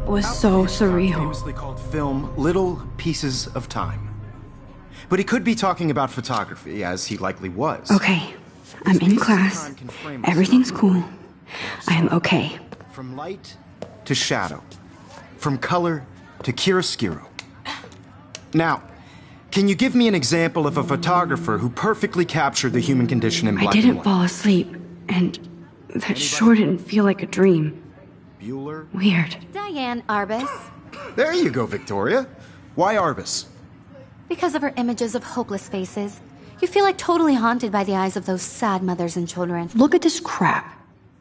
was so surreal. Famously called film Little Pieces of Time. But he could be talking about photography, as he likely was. Okay, I'm in class. Everything's cool. I am okay. From light to shadow. From color to chiaroscuro. Now, can you give me an example of a photographer who perfectly captured the human condition in black and white? I didn't fall asleep, and that sure didn't feel like a dream. Bueller? Weird. Diane Arbus. There you go, Victoria. Why Arbus? Because of her images of hopeless faces. You feel like totally haunted by the eyes of those sad mothers and children. Look at this crap.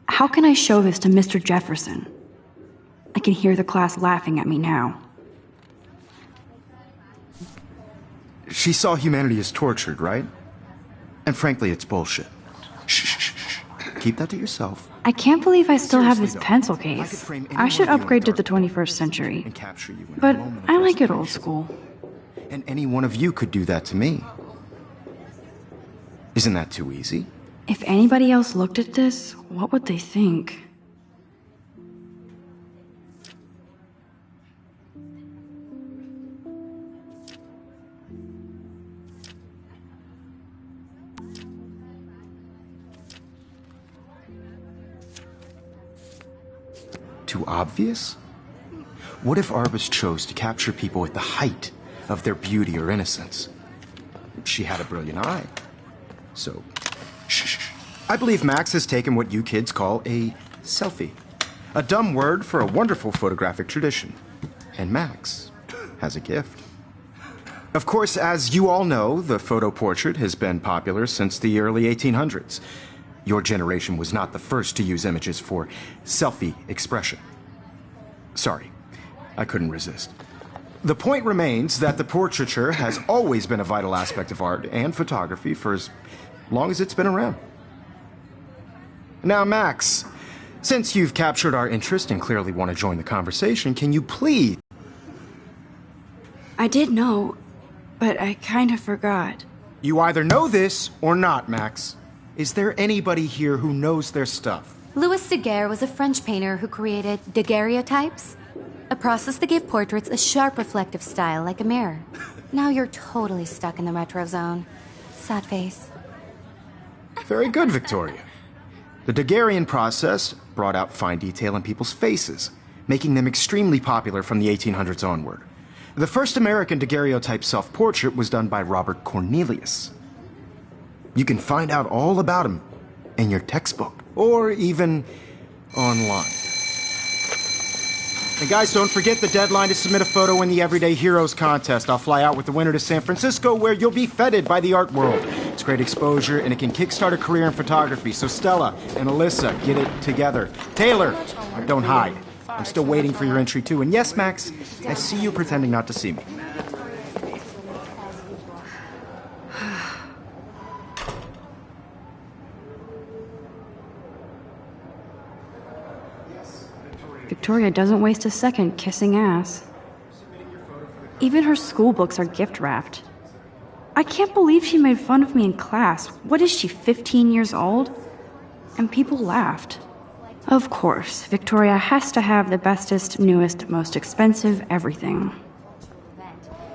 How can I show this to Mr. Jefferson? I can hear the class laughing at me now. She saw humanity as tortured, right? And frankly, it's bullshit. Shh, shh, shh. Keep that to yourself. I can't believe I still have this Seriously, though, pencil I could case. frame any I should one of you in upgrade to the dark 21st century. and capture you in a But moment of I like it old desperation. school. And any one of you could do that to me. Isn't that too easy? If anybody else looked at this, what would they think? Too obvious? What if Arbus chose to capture people at the height of their beauty or innocence? She had a brilliant eye. So, shh. I believe Max has taken what you kids call a selfie. A dumb word for a wonderful photographic tradition. And Max has a gift. Of course, as you all know, the photo portrait has been popular since the early 1800s. Your generation was not the first to use images for selfie expression. Sorry, I couldn't resist. The point remains that the portraiture has always been a vital aspect of art and photography for as long as it's been around. Now, Max, since you've captured our interest and clearly want to join the conversation, can you please... I did know, but I kind of forgot. You either know this or not, Max. Is there anybody here who knows their stuff? Louis Daguerre was a French painter who created daguerreotypes, a process that gave portraits a sharp reflective style like a mirror. Now you're totally stuck in the retro zone. Sad face. Very good, Victoria. The Daguerrean process brought out fine detail in people's faces, making them extremely popular from the 1800s onward. The first American daguerreotype self-portrait was done by Robert Cornelius. You can find out all about him in your textbook, or even online. And guys, don't forget the deadline to submit a photo in the Everyday Heroes contest. I'll fly out with the winner to San Francisco, where you'll be feted by the art world. It's great exposure, and it can kickstart a career in photography. So Stella and Alyssa, get it together. Taylor, don't hide. I'm still waiting for your entry, too. And yes, Max, I see you pretending not to see me. Victoria doesn't waste a second kissing ass. Even her school books are gift wrapped. I can't believe she made fun of me in class. What is she, 15 years old? And people laughed. Of course, Victoria has to have the bestest, newest, most expensive everything.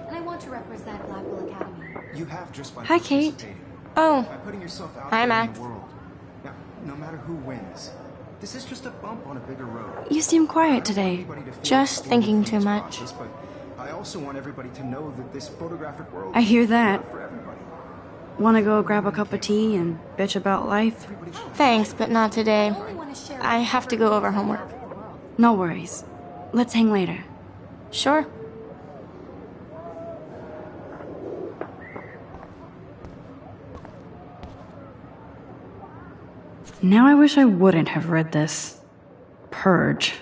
And I want to represent Blackwell Academy. You have just by Hi, Kate. participating, Oh, by putting yourself out Hi, there in Max. the world. Now, no matter who wins, this is just a bump on a bigger road. You seem quiet today. Just thinking too much. But I also want everybody to know that this photographic world I hear is that. not for everybody. Want to go grab a cup of tea and bitch about life? thanks, but not today. I have to go over homework. No worries. Let's hang later. Sure. Now I wish I wouldn't have read this. Purge.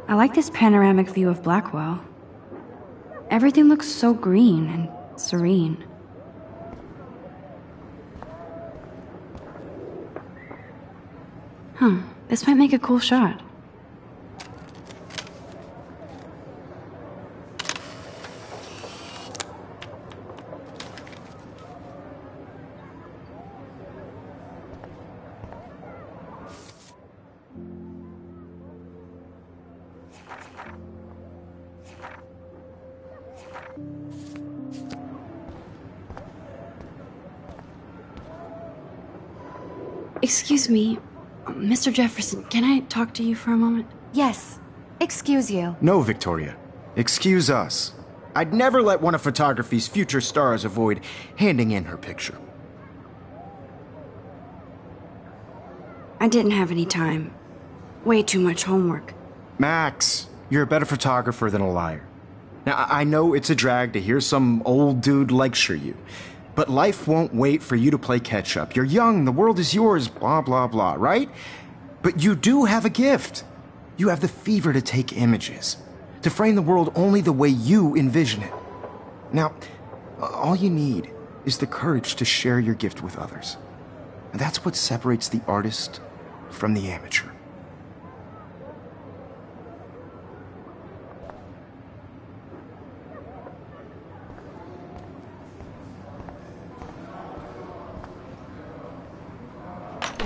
I like this panoramic view of Blackwell. Everything looks so green and serene. This might make a cool shot. Excuse me, Mr. Jefferson, can I talk to you for a moment? Yes. Excuse you. No, Victoria. Excuse us. I'd never let one of photography's future stars avoid handing in her picture. I didn't have any time. Way too much homework. Max, you're a better photographer than a liar. Now, I know it's a drag to hear some old dude lecture you, but life won't wait for you to play catch-up. You're young, the world is yours, blah, blah, blah, right? But you do have a gift. You have the fever to take images, to frame the world only the way you envision it. Now, all you need is the courage to share your gift with others. And that's what separates the artist from the amateur.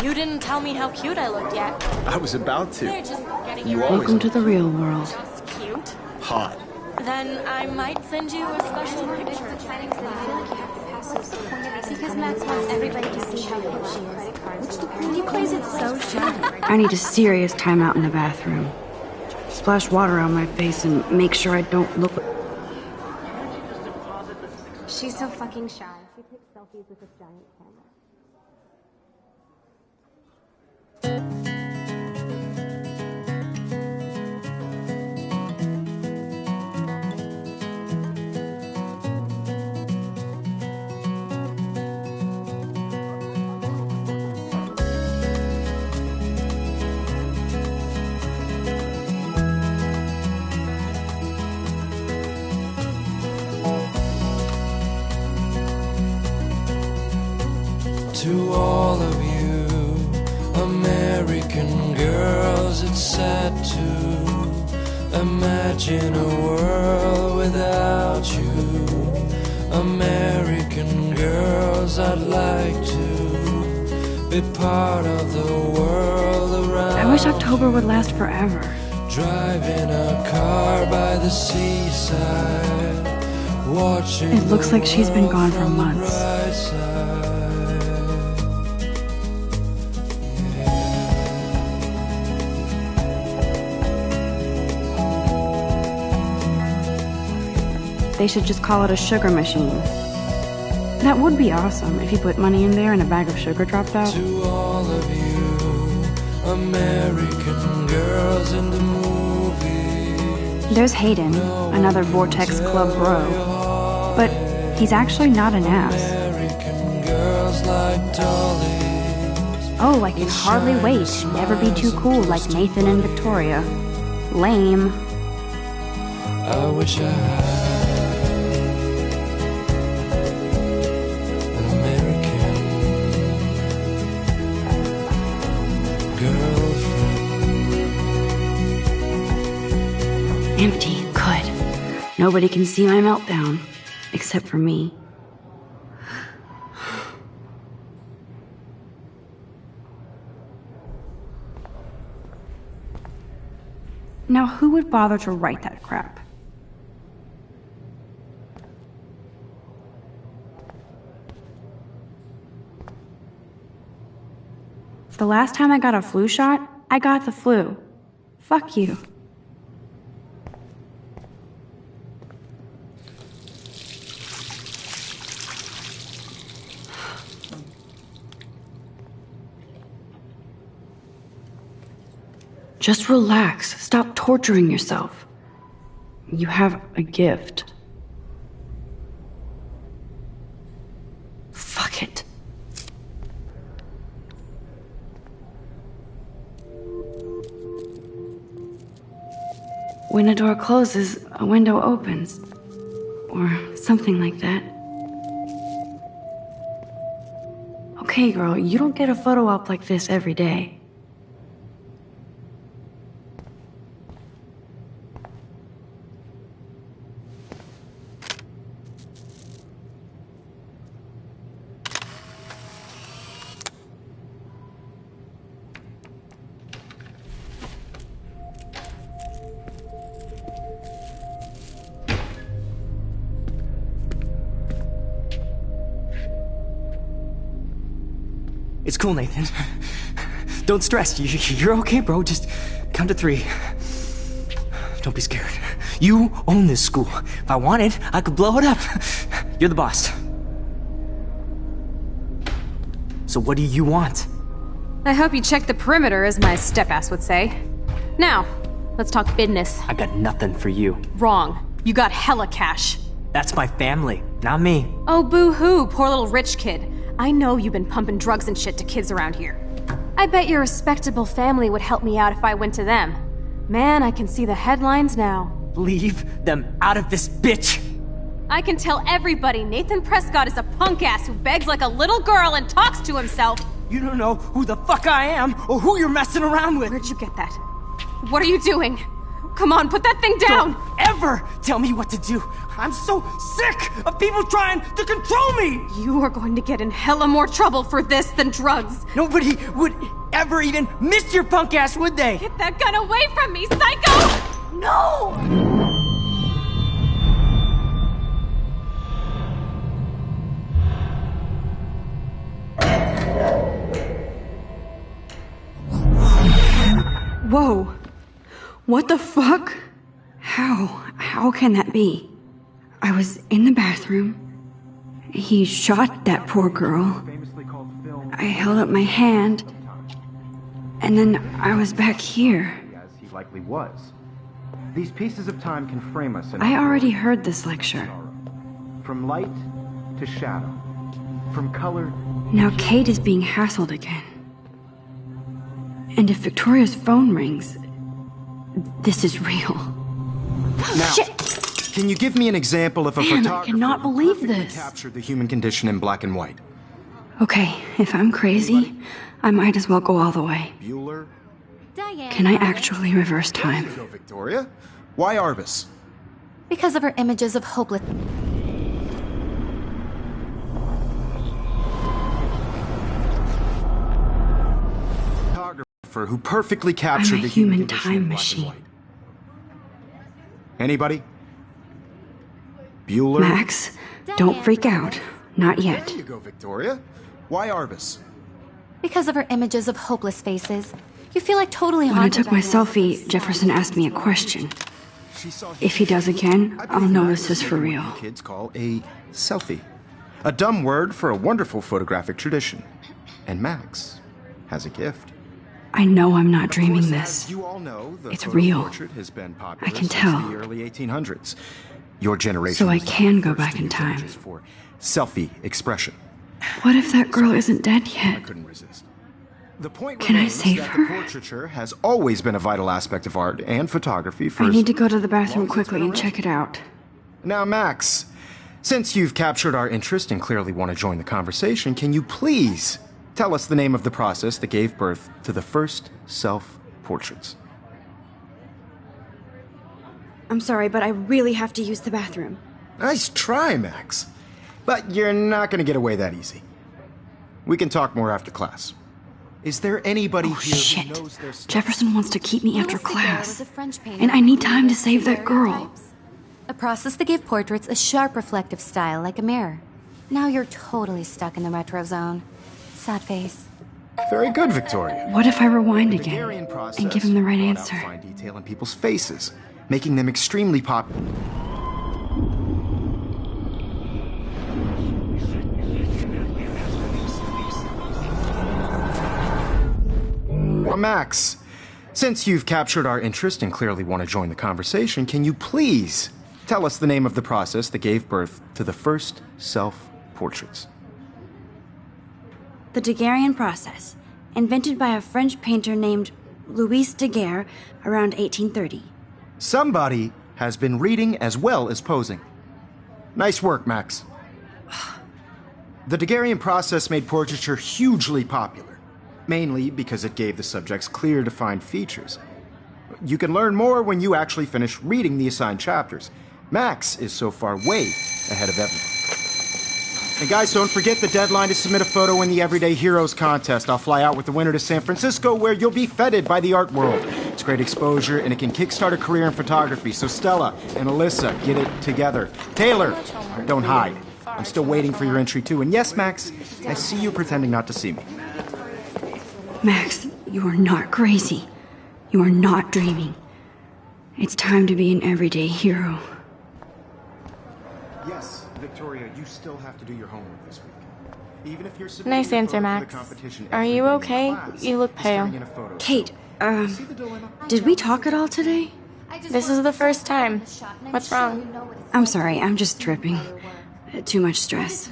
You didn't tell me how cute I looked yet. I was about to. They're just getting You you always Welcome to the real world. just cute. hot. Then I might send you a special picture. Because Max wants everybody to see how cute she is. He plays it so shy. I need a serious timeout in the bathroom. Splash water on my face and make sure I don't look. She's so fucking shy. She takes selfies with this giant camera. To all of you American girls, it's sad to imagine a world without you. American girls, I'd like to be part of the world around. I wish October would last forever. Driving a car by the seaside, watching. It looks like she's been gone for from the months. bright side. They should just call it a sugar machine. That would be awesome if you put money in there and a bag of sugar dropped out. To all of you American girls in the movies, There's Hayden, another Vortex Club bro. But he's actually not an ass. American girls like dollies. Oh, I can hardly wait to never be too cool like Nathan and Victoria. Lame. I wish I had an American girlfriend. Empty. Good. Nobody can see my meltdown. Except for me. Now, who would bother to write that crap? The last time I got a flu shot, I got the flu. Fuck you. Just relax. Stop torturing yourself. You have a gift. Fuck it. When a door closes, a window opens. Or something like that. Okay, girl, you don't get a photo op like this every day. It's cool, Nathan. Don't stress. You're okay, bro. Just count to 3. Don't be scared. You own this school. If I wanted, I could blow it up. You're the boss. So what do you want? I hope you checked the perimeter, as my step-ass would say. Now, let's talk business. I got nothing for you. Wrong. You got hella cash. That's my family, not me. Oh, boo-hoo, poor little rich kid. I know you've been pumping drugs and shit to kids around here. I bet your respectable family would help me out if I went to them. Man, I can see the headlines now. Leave them out of this bitch! I can tell everybody Nathan Prescott is a punk ass who begs like a little girl and talks to himself. You don't know who the fuck I am or who you're messing around with. Where'd you get that? What are you doing? Come on, put that thing down! Don't ever tell me what to do. I'm so sick of people trying to control me! You are going to get in hella more trouble for this than drugs. Nobody would ever even miss your punk ass, would they? Get that gun away from me, psycho! No! Whoa. What the fuck? How can that be? I was in the bathroom. He shot that poor girl. I held up my hand. And then I was back here. As he likely was. These pieces of time can frame us in I already heard this lecture. from light to shadow, from color. Now Kate is being hassled again. And if Victoria's phone rings, this is real. Now, Shit! can you give me an example of a Man, I photographer cannot who believe perfectly this. captured the human condition in black and white? Okay, if I'm crazy, I might as well go all the way. Bueller? Diane. Can I actually reverse time? There you go, Victoria. Why Arbus? Because of her images of hopeless. Photographer who perfectly captured I'm a the human human condition time in black machine. and white. Anybody? Bueller? Max, don't freak out. Not yet. There you go, Victoria. Why Arbus? Because of her images of hopeless faces. You feel like totally When I haunted. took my Diane. selfie, Jefferson asked me a question. She saw If he does again, I I'll believe know Max this is for what real. you kids call a selfie. A dumb word for a wonderful photographic tradition. And Max has a gift. I know I'm not Of dreaming course, this. as you all know, the It's photo real. portrait has been popular I can since tell. the early 1800s. Your generation So I was the can go first back to in use time. images for selfie expression. What if that girl isn't dead I yet? couldn't resist. The point Can I remains save that her? the portraiture has always been a vital aspect of art and photography for I as need to go to the long bathroom as it's quickly been and check it out. Now, Max, since you've captured our interest and clearly want to join the conversation, can you please tell us the name of the process that gave birth to the first self-portraits? I'm sorry, but I really have to use the bathroom. Nice try, Max. But you're not going to get away that easy. We can talk more after class. Is there anybody Oh, here shit. who knows their stuff? Jefferson wants to keep me after Louis Daguerre class. was a French painter And I who need time to created save that girl. daguerreotypes, a process that gave portraits a sharp reflective style like a mirror. Now you're totally stuck in the retro zone. Sad face. Very good, Victoria. What if I rewind The again Daguerrean process and give him the right brought out answer? fine detail in people's faces, making them extremely popular. Max, since you've captured our interest and clearly want to join the conversation, can you please tell us the name of the process that gave birth to the first self-portraits? The Daguerrean process, invented by a French painter named Louis Daguerre around 1830. Somebody has been reading as well as posing. Nice work, Max. The Daguerrean process made portraiture hugely popular, mainly because it gave the subjects clear, defined features. You can learn more when you actually finish reading the assigned chapters. Max is so far way ahead of everyone. And guys, don't forget the deadline to submit a photo in the Everyday Heroes contest. I'll fly out with the winner to San Francisco, where you'll be feted by the art world. It's great exposure, and it can kickstart a career in photography. So Stella and Alyssa, get it together. Taylor, don't hide. I'm still waiting for your entry too. And yes, Max, I see you pretending not to see me. Max, you are not crazy. You are not dreaming. It's time to be an everyday hero. Yes, Victoria, you still have to do your homework this week. Even if you're Nice answer, Max. Are you okay? You look pale. Kate, did we talk at all today? This is the first time. What's wrong? I'm sorry, I'm just tripping. Too much stress.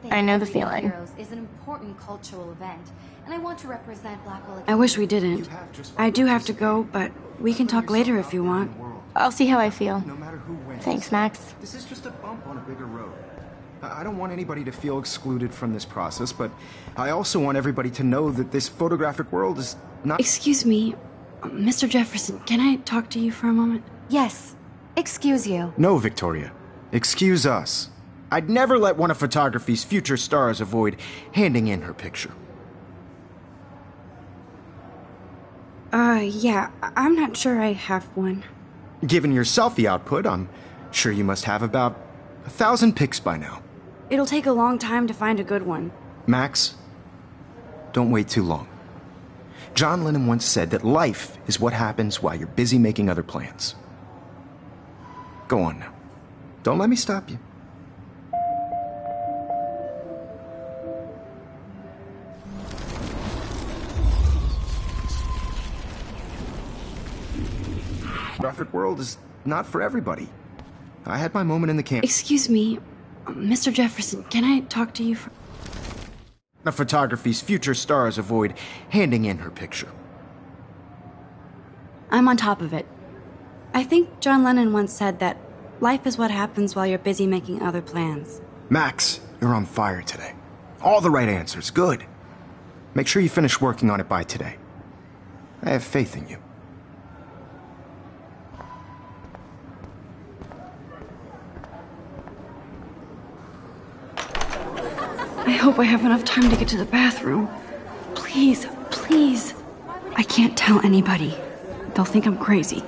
I know the feeling. Is an important cultural event, and I want to represent Blackwell. I wish we didn't. I do have to go, but we can talk later if you want. I'll see how I feel. No matter who wins. Thanks, Max. This is just a bump on a bigger road. I don't want anybody to feel excluded from this process, but I also want everybody to know that this photographic world is not... Excuse me, Mr. Jefferson, can I talk to you for a moment? Yes. Excuse you. No, Victoria. Excuse us. I'd never let one of photography's future stars avoid handing in her picture. Yeah, I'm not sure I have one. Given your selfie output, I'm sure you must have about 1,000 pics by now. It'll take a long time to find a good one. Max, don't wait too long. John Lennon once said that life is what happens while you're busy making other plans. Go on now. Don't let me stop you. Photographic world is not for everybody. I had my moment in the camp. Excuse me, Mr. Jefferson, can I talk to you for... The photography's future stars avoid handing in her picture. I'm on top of it. I think John Lennon once said that life is what happens while you're busy making other plans. Max, you're on fire today. All the right answers, good. Make sure you finish working on it by today. I have faith in you. I hope I have enough time to get to the bathroom. Please, please. I can't tell anybody. They'll think I'm crazy.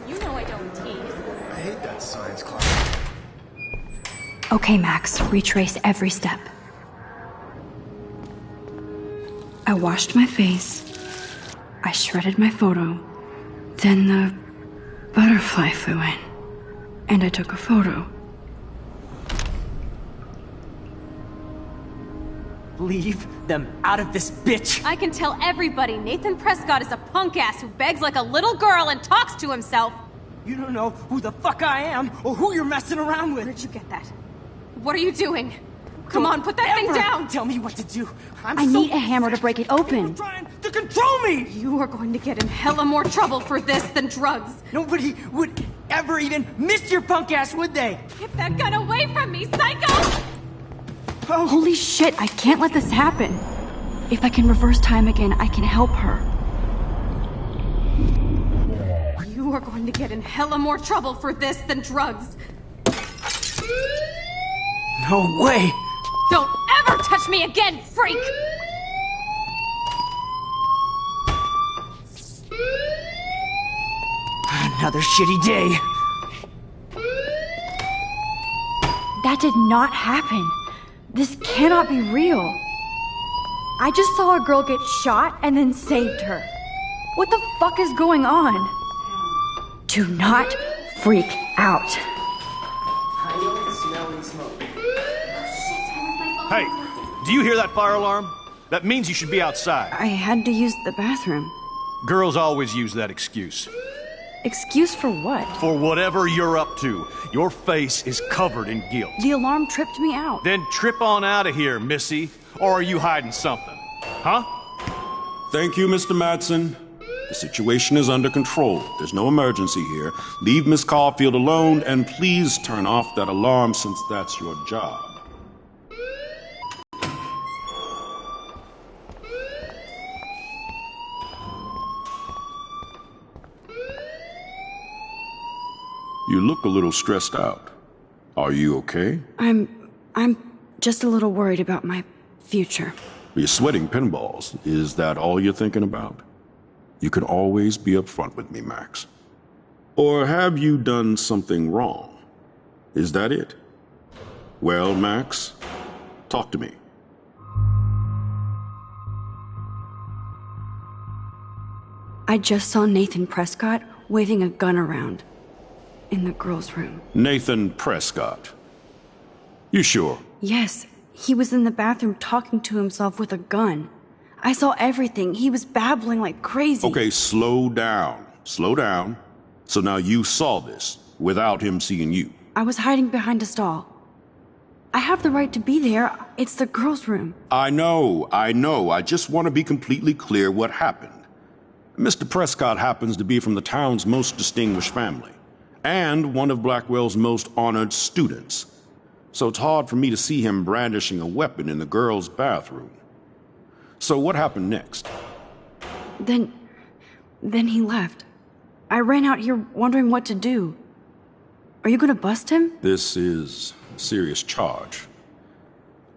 You know I don't tease. I hate that science class. Okay, Max, retrace every step. I washed my face. I shredded my photo. Then the butterfly flew in, and I took a photo. Leave them out of this, bitch! I can tell everybody Nathan Prescott is a punk ass who begs like a little girl and talks to himself. You don't know who the fuck I am or who you're messing around with. Where'd you get that? What are you doing? Come on, put that thing down! Tell me what to do. I need a hammer to break it open. You're trying to control me! You are going to get in hella more trouble for this than drugs. Nobody would ever even miss your punk ass, would they? Get that gun away from me, psycho! Oh. Holy shit, I can't let this happen. If I can reverse time again, I can help her. You are going to get in hella more trouble for this than drugs. No way! Don't ever touch me again, freak! Another shitty day. That did not happen. This cannot be real. I just saw a girl get shot and then saved her. What the fuck is going on? Do not freak out. Hey, do you hear that fire alarm? That means you should be outside. I had to use the bathroom. Girls always use that excuse. Excuse for what? For whatever you're up to, your face is covered in guilt. The alarm tripped me out. Then trip on out of here, Missy. Or are you hiding something? Huh? Thank you, Mr. Madsen. The situation is under control. There's no emergency here. Leave Miss Caulfield alone, and please turn off that alarm since that's your job. You look a little stressed out. Are you okay? I'm just a little worried about my future. You're sweating pinballs. Is that all you're thinking about? You can always be upfront with me, Max. Or have you done something wrong? Is that it? Well, Max, talk to me. I just saw Nathan Prescott waving a gun around in the girls' room. Nathan Prescott. You sure? Yes, he was in the bathroom talking to himself with a gun. I saw everything. He was babbling like crazy. Okay, slow down. Slow down. So now you saw this without him seeing you. I was hiding behind a stall. I have the right to be there. It's the girls' room. I know. I just want to be completely clear what happened. Mr. Prescott happens to be from the town's most distinguished family, and one of Blackwell's most honored students. So it's hard for me to see him brandishing a weapon in the girls' bathroom. So what happened next? Then he left. I ran out here wondering what to do. Are you gonna bust him? This is a serious charge.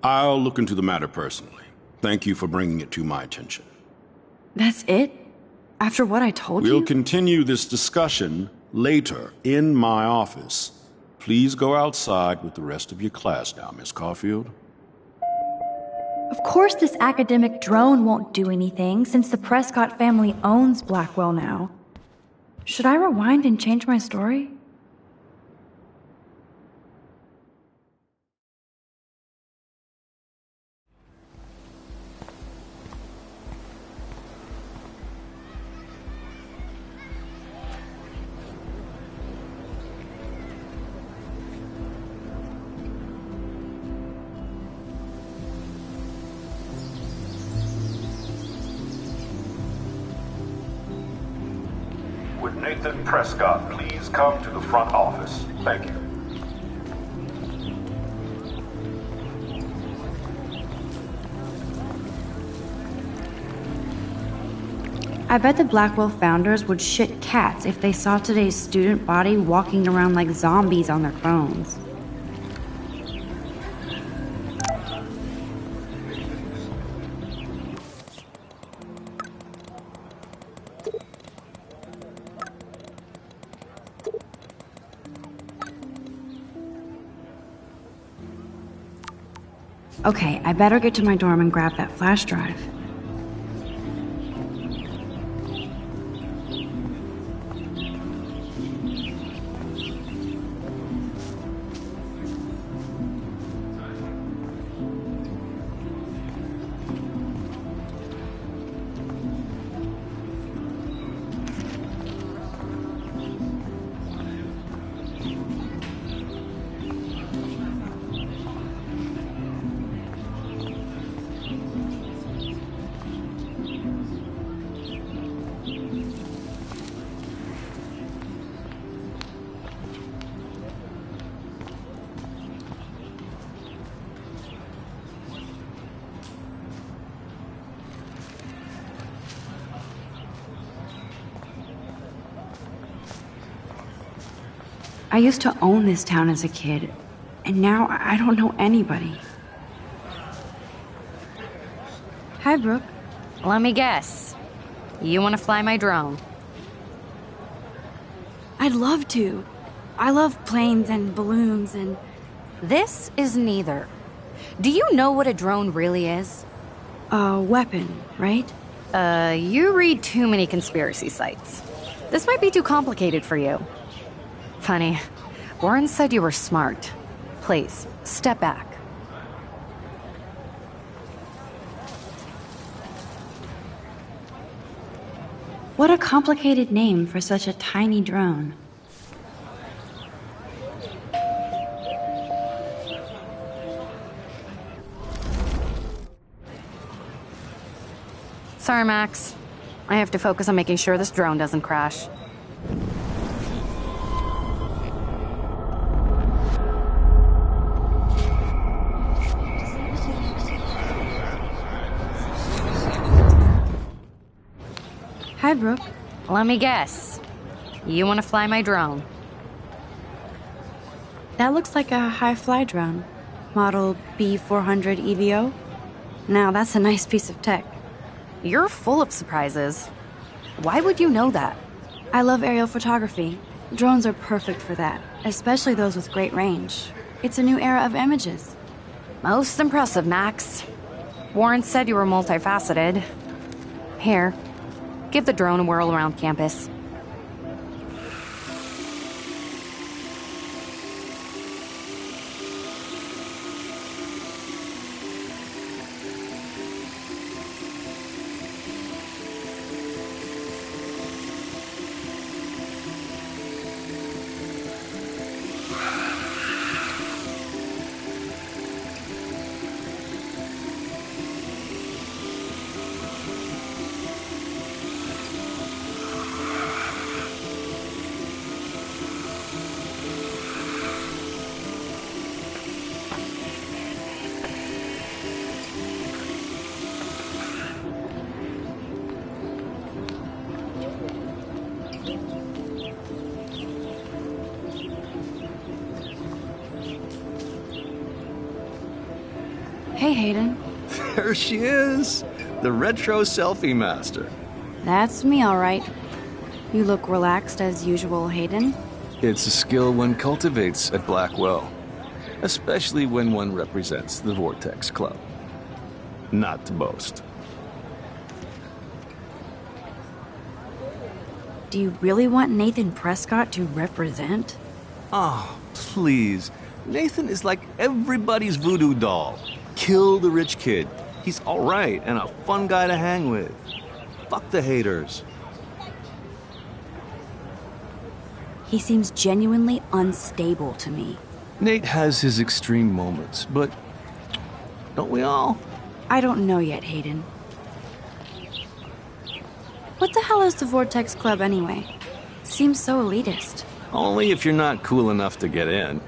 I'll look into the matter personally. Thank you for bringing it to my attention. That's it? After what I told you? We'll continue this discussion later in my office. Please go outside with the rest of your class now, Miss Caulfield. Of course this academic drone won't do anything, since the Prescott family owns Blackwell now. Should I rewind and change my story? Would Nathan Prescott please come to the front office? Thank you. I bet the Blackwell founders would shit cats if they saw today's student body walking around like zombies on their phones. Okay, I better get to my dorm and grab that flash drive. I used to own this town as a kid, and now I don't know anybody. Hi, Brooke. Let me guess. You want to fly my drone? I'd love to. I love planes and balloons and... This is neither. Do you know what a drone really is? A weapon, right? You read too many conspiracy sites. This might be too complicated for you. Funny. Warren said you were smart. Please, step back. What a complicated name for such a tiny drone. Sorry, Max. I have to focus on making sure this drone doesn't crash. Hi, Brooke. Let me guess. You want to fly my drone? That looks like a high-fly drone. Model B400 EVO. Now, that's a nice piece of tech. You're full of surprises. Why would you know that? I love aerial photography. Drones are perfect for that, especially those with great range. It's a new era of images. Most impressive, Max. Warren said you were multifaceted. Here, give the drone a whirl around campus. Hey, Hayden. There she is, the retro selfie master. That's me, all right. You look relaxed as usual, Hayden. It's a skill one cultivates at Blackwell, especially when one represents the Vortex Club. Not to boast. Do you really want Nathan Prescott to represent? Oh, please. Nathan is like everybody's voodoo doll. Kill the rich kid. He's all right and a fun guy to hang with. Fuck the haters. He seems genuinely unstable to me. Nate has his extreme moments, but don't we all? I don't know yet, Hayden. What the hell is the Vortex Club anyway? It seems so elitist. Only if you're not cool enough to get in.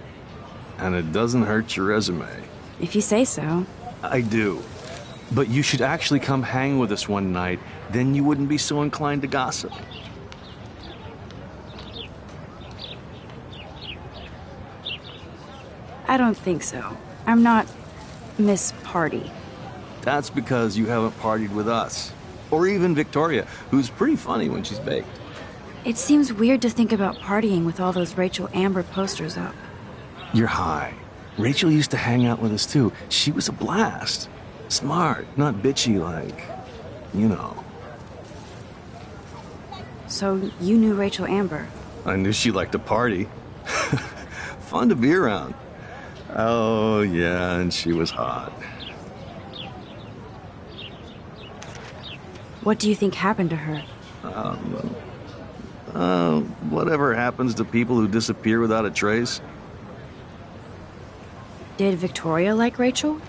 And it doesn't hurt your resume. If you say so. I do. But you should actually come hang with us one night, then you wouldn't be so inclined to gossip. I don't think so. I'm not Miss Party. That's because you haven't partied with us. Or even Victoria, who's pretty funny when she's baked. It seems weird to think about partying with all those Rachel Amber posters up. You're high. Rachel used to hang out with us too. She was a blast. Smart, not bitchy like, you know. So you knew Rachel Amber? I knew she liked to party. Fun to be around. Oh, yeah, and she was hot. What do you think happened to her? Whatever happens to people who disappear without a trace. Did Victoria like Rachel?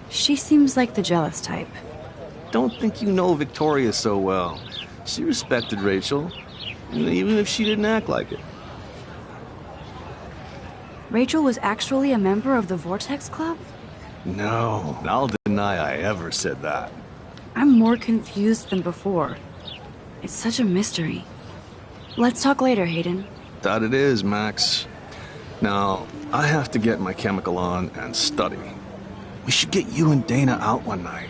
She seems like the jealous type. Don't think you know Victoria so well. She respected Rachel, even if she didn't act like it. Rachel was actually a member of the Vortex Club? No, I'll deny I ever said that. I'm more confused than before. It's such a mystery. Let's talk later, Hayden. That it is, Max. Now, I have to get my chemical on and study. We should get you and Dana out one night.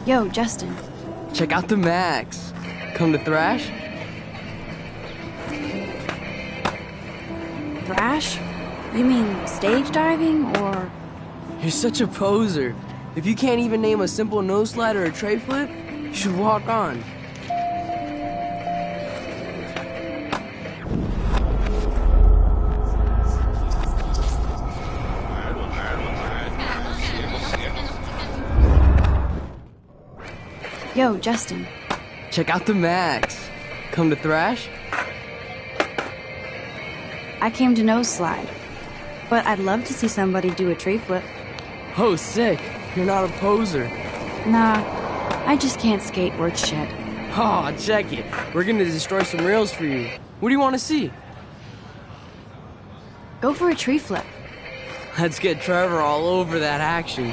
Yo, Justin. Check out the Max. Come to thrash? Thrash? You mean stage diving, or...? You're such a poser. If you can't even name a simple nose slide or a tray flip, you should walk on. Yo, Justin. Check out the Max. Come to thrash? I came to nose slide. But I'd love to see somebody do a tree flip. Oh, sick. You're not a poser. Nah, I just can't skate worth shit. Oh, check it. We're gonna destroy some rails for you. What do you want to see? Go for a tree flip. Let's get Trevor all over that action.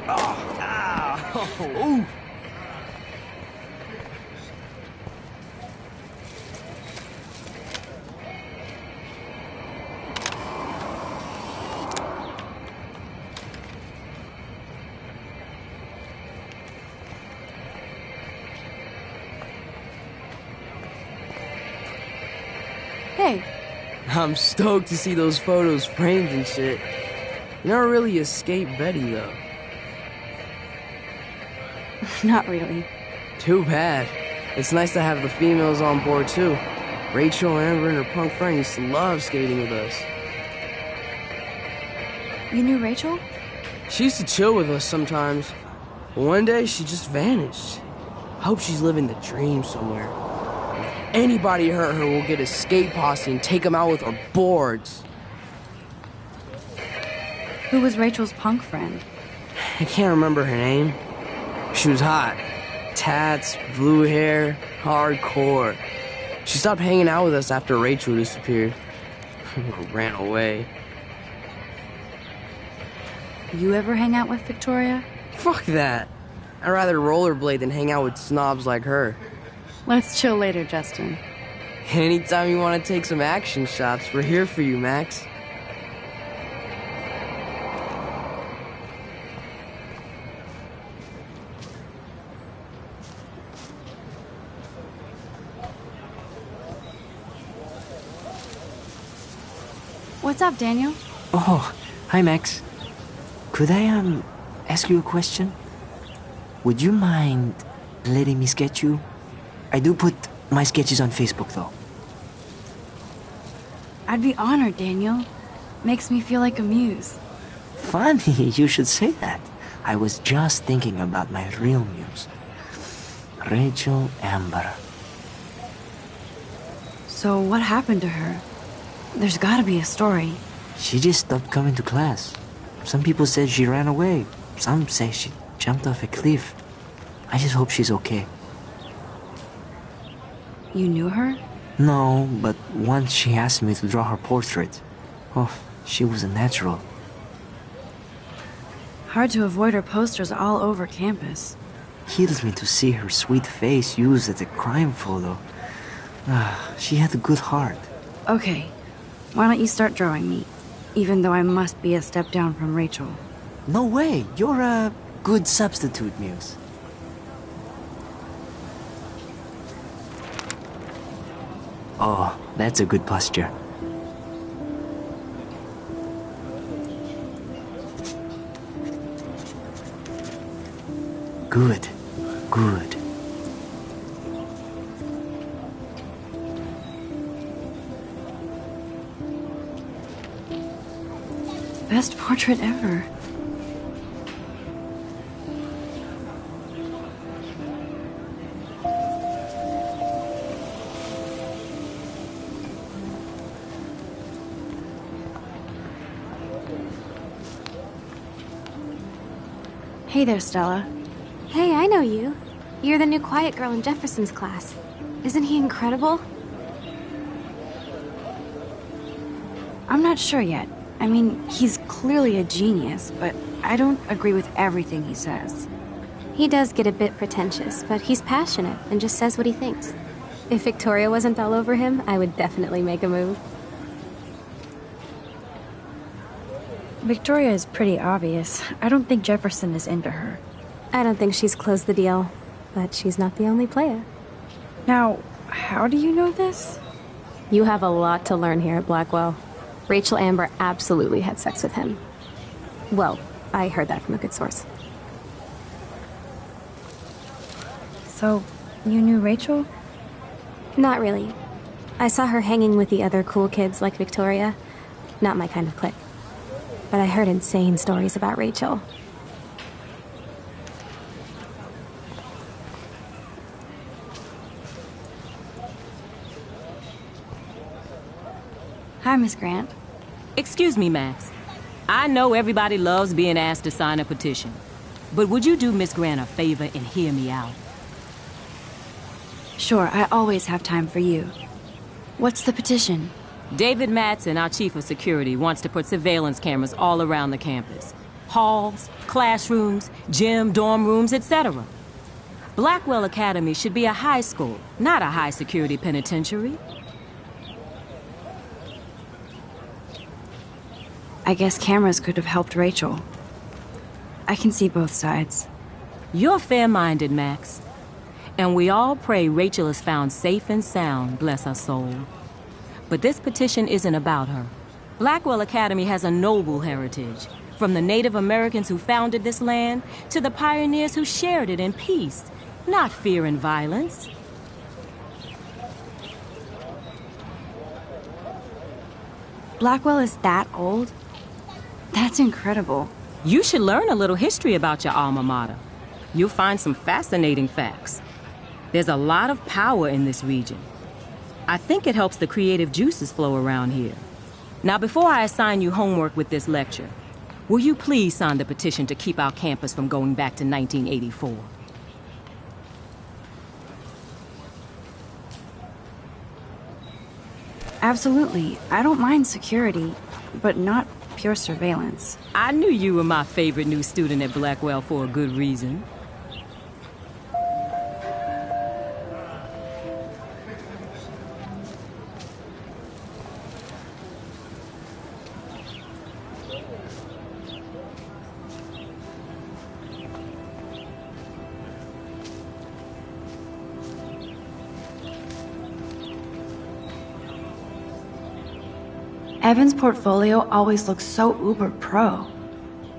Oh, ow. Ooh. Hey. I'm stoked to see those photos framed and shit. You never really escaped Betty, though. Not really. Too bad. It's nice to have the females on board, too. Rachel, Amber, and her punk friend used to love skating with us. You knew Rachel? She used to chill with us sometimes. But one day, she just vanished. I hope she's living the dream somewhere. If anybody hurt her, we'll get a skate posse and take them out with our boards. Who was Rachel's punk friend? I can't remember her name. She was hot. Tats, blue hair, hardcore. She stopped hanging out with us after Rachel disappeared. Or ran away. You ever hang out with Victoria? Fuck that. I'd rather rollerblade than hang out with snobs like her. Let's chill later, Justin. Anytime you want to take some action shots, we're here for you, Max. What's up, Daniel? Oh, hi, Max. Could I, ask you a question? Would you mind letting me sketch you? I do put my sketches on Facebook, though. I'd be honored, Daniel. Makes me feel like a muse. Funny, you should say that. I was just thinking about my real muse. Rachel Amber. So what happened to her? There's gotta be a story. She just stopped coming to class. Some people said she ran away. Some say she jumped off a cliff. I just hope she's okay. You knew her? No, but once she asked me to draw her portrait. Oh, she was a natural. Hard to avoid her posters all over campus. Kills me to see her sweet face used as a crime photo. She had a good heart. Okay, why don't you start drawing me? Even though I must be a step down from Rachel. No way, you're a good substitute, Muse. Oh, that's a good posture. Good, good. Best portrait ever. Hey there, Stella. Hey, I know you. You're the new quiet girl in Jefferson's class. Isn't he incredible? I'm not sure yet. I mean, he's clearly a genius, but I don't agree with everything he says. He does get a bit pretentious, but he's passionate and just says what he thinks. If Victoria wasn't all over him, I would definitely make a move. Victoria is pretty obvious. I don't think Jefferson is into her. I don't think she's closed the deal, but she's not the only player. Now, how do you know this? You have a lot to learn here at Blackwell. Rachel Amber absolutely had sex with him. Well, I heard that from a good source. So, you knew Rachel? Not really. I saw her hanging with the other cool kids like Victoria. Not my kind of clique. But I heard insane stories about Rachel. Hi, Miss Grant. Excuse me, Max. I know everybody loves being asked to sign a petition. But would you do Miss Grant a favor and hear me out? Sure, I always have time for you. What's the petition? David Matson, our chief of security, wants to put surveillance cameras all around the campus. Halls, classrooms, gym, dorm rooms, etc. Blackwell Academy should be a high school, not a high-security penitentiary. I guess cameras could have helped Rachel. I can see both sides. You're fair-minded, Max. And we all pray Rachel is found safe and sound, bless her soul. But this petition isn't about her. Blackwell Academy has a noble heritage, from the Native Americans who founded this land to the pioneers who shared it in peace, not fear and violence. Blackwell is that old? That's incredible. You should learn a little history about your alma mater. You'll find some fascinating facts. There's a lot of power in this region. I think it helps the creative juices flow around here. Now, before I assign you homework with this lecture, will you please sign the petition to keep our campus from going back to 1984? Absolutely. I don't mind security, but not pure surveillance. I knew you were my favorite new student at Blackwell for a good reason. Evan's portfolio always looks so uber pro.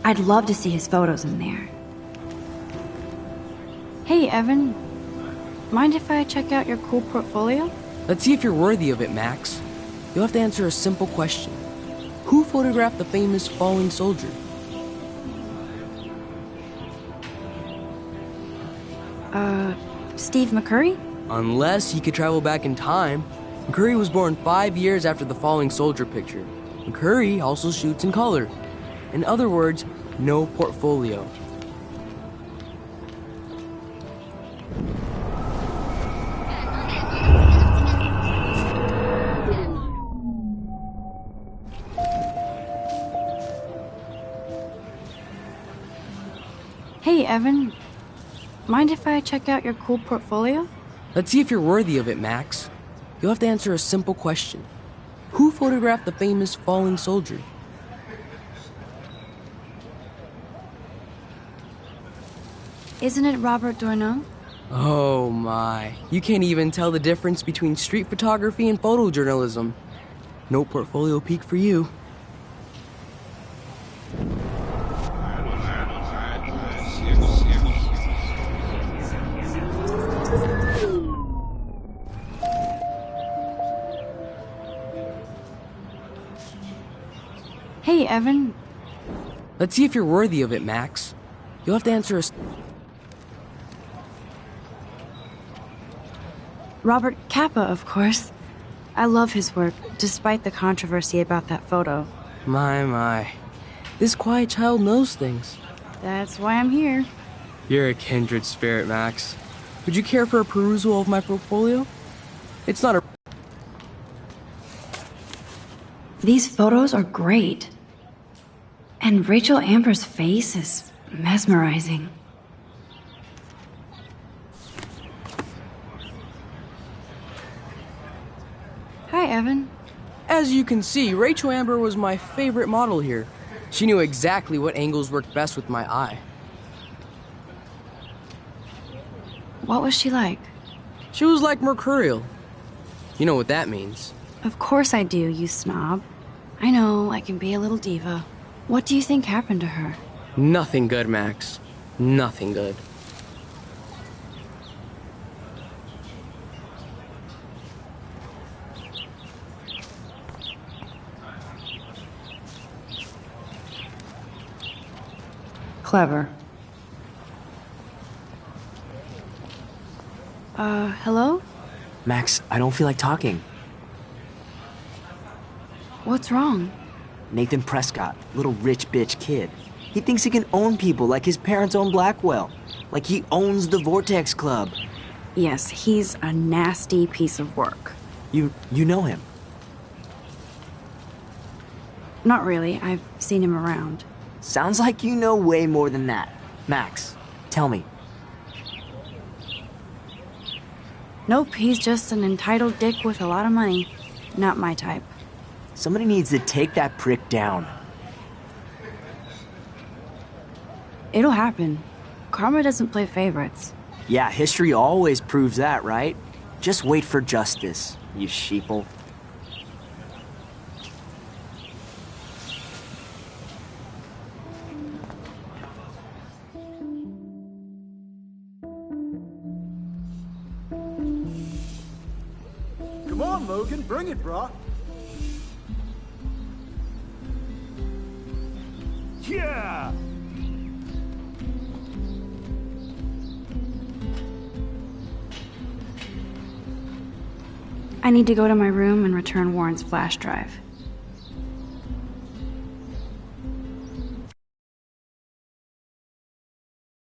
I'd love to see his photos in there. Hey, Evan. Mind if I check out your cool portfolio? Let's see if you're worthy of it, Max. You'll have to answer a simple question. Who photographed the famous falling soldier? Steve McCurry? Unless he could travel back in time. McCurry was born 5 years after the falling soldier picture. McCurry also shoots in color. In other words, no portfolio. Hey, Evan. Mind if I check out your cool portfolio? Let's see if you're worthy of it, Max. You'll have to answer a simple question. Who photographed the famous falling soldier? Isn't it Robert Doisneau? Oh my. You can't even tell the difference between street photography and photojournalism. No portfolio peak for you. Hey, Evan. Let's see if you're worthy of it, Max. You'll have to answer a... Robert Capa, of course. I love his work, despite the controversy about that photo. My. This quiet child knows things. That's why I'm here. You're a kindred spirit, Max. Would you care for a perusal of my portfolio? It's not a... These photos are great. And Rachel Amber's face is mesmerizing. Hi, Evan. As you can see, Rachel Amber was my favorite model here. She knew exactly what angles worked best with my eye. What was she like? She was like mercurial. You know what that means. Of course I do, you snob. I know, I can be a little diva. What do you think happened to her? Nothing good, Max. Nothing good. Clever. Hello? Max, I don't feel like talking. What's wrong? Nathan Prescott, little rich bitch kid. He thinks he can own people like his parents own Blackwell. Like he owns the Vortex Club. Yes, he's a nasty piece of work. You know him? Not really. I've seen him around. Sounds like you know way more than that. Max, tell me. Nope, he's just an entitled dick with a lot of money. Not my type. Somebody needs to take that prick down. It'll happen. Karma doesn't play favorites. Yeah, history always proves that, right? Just wait for justice, you sheeple. Come on, Logan, bring it, brah. Yeah! I need to go to my room and return Warren's flash drive.